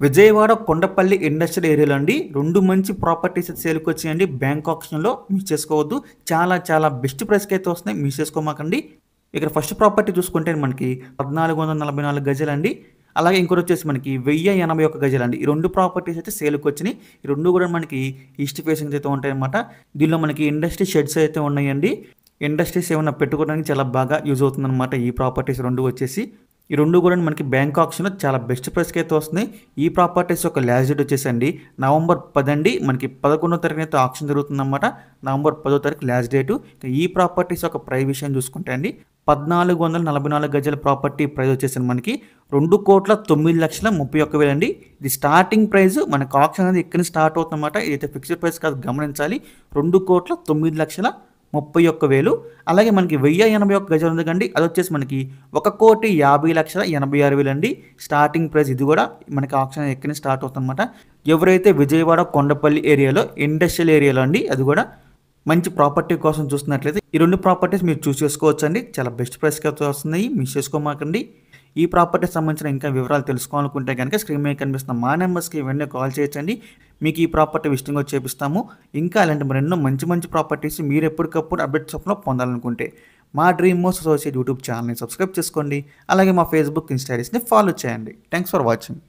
Vijayawada Kondapalli industrial ఏరియాలో అండి 2 మంచి ప్రాపర్టీస్ అయితే సేల్‌కి వచ్చాయండి. బ్యాంక్ ఆక్షన్‌లో మిస్ చేసుకోవద్దు. చాలా చాలా బెస్ట్ ప్రైస్‌కి అయితే వస్తున్నాయి. మిస్ చేసుకోమాకండి. ఇక్కడ ఫస్ట్ ప్రాపర్టీ చూసుకుంటే మనకి 1444 గజాలండి. అలాగే ఇంకోటొచ్చేసి మనకి 1081 గజాలండి. ఈ 2 ప్రాపర్టీస్ అయితే సేల్‌కి వచ్చినాయి. ఈ 2 కూడా మనకి ఈస్ట్ ఫేసింగ్స్ అయితే ఉంటాయన్నమాట. దీనిలో మనకి ఇండస్ట్రీ షెడ్స్ అయితే ఉన్నాయండి. ఇండస్ట్రీస్ ఏమన్నా పెట్టుకోవడానికి చాలా బాగా యూజ్ అవుతుందన్నమాట ఈ ప్రాపర్టీస్ 2 వచ్చేసి. ఈ 2 కూడా మనకి బ్యాంక్ ఆక్షన్‌లో చాలా బెస్ట్ ప్రైస్‌కి అయితే వస్తున్నాయి. ఈ ప్రాపర్టీస్ యొక్క లాస్ట్ డేట్ వచ్చేసండి నవంబర్ 10 అండి. మనకి 11వ తారీఖున అయితే ఆక్షన్ జరుగుతుందన్నమాట. నవంబర్ 10వ తారీఖు లాస్ట్ డేటు. ఈ ప్రాపర్టీస్ యొక్క ప్రైస్ విషయం చూసుకుంటే అండి 1444 గజాల ప్రాపర్టీ ప్రైస్ వచ్చేసి మనకి 2,09,31,000 అండి. ఇది స్టార్టింగ్ ప్రైస్. మనకు ఆక్షన్ అనేది ఇక్కడ నుంచి స్టార్ట్ అవుతుందన్నమాట. ఇదైతే ఫిక్స్డ్ ప్రైస్ కాదు, గమనించాలి. 2,09,31,000. అలాగే మనకి 1081 గజాలు ఉంది కండి. అది వచ్చేసి మనకి 1,50,86,000 అండి. స్టార్టింగ్ ప్రైస్ ఇది కూడా మనకి ఆక్షన్ ఎక్కడి నుంచి స్టార్ట్ అవుతుందన్నమాట. ఎవరైతే విజయవాడ కొండపల్లి ఏరియాలో ఇండస్ట్రియల్ ఏరియాలో అండి, అది కూడా మంచి ప్రాపర్టీ కోసం చూస్తున్నట్లయితే ఈ 2 ప్రాపర్టీస్ మీరు చూస్ చేసుకోవచ్చండి. చాలా బెస్ట్ ప్రైస్‌కి అయితే వస్తున్నాయి. మిస్ చేసుకోమాకండి. ఈ ప్రాపర్టీకి సంబంధించిన ఇంకా వివరాలు తెలుసుకోవాలనుకుంటే కనుక స్క్రీన్ మీద కనిపిస్తున్న మా నెంబర్స్‌కి వెంటనే కాల్ చేయొచ్చండి. మీకు ఈ ప్రాపర్టీ విజిటింగ్ వచ్చి చేపిస్తాము. ఇంకా అలాంటి మరెన్నో మంచి మంచి ప్రాపర్టీస్ మీరు ఎప్పటికప్పుడు అప్డేట్స్ రూపంలో పొందాలనుకుంటే మా డ్రీమ్ మోస్ట్ అసోసియేట్ యూట్యూబ్ ఛానల్ని సబ్స్క్రైబ్ చేసుకోండి. అలాగే మా ఫేస్బుక్, ఇన్స్టా ఐడీస్‌ని ఫాలో చేయండి. Thanks for watching.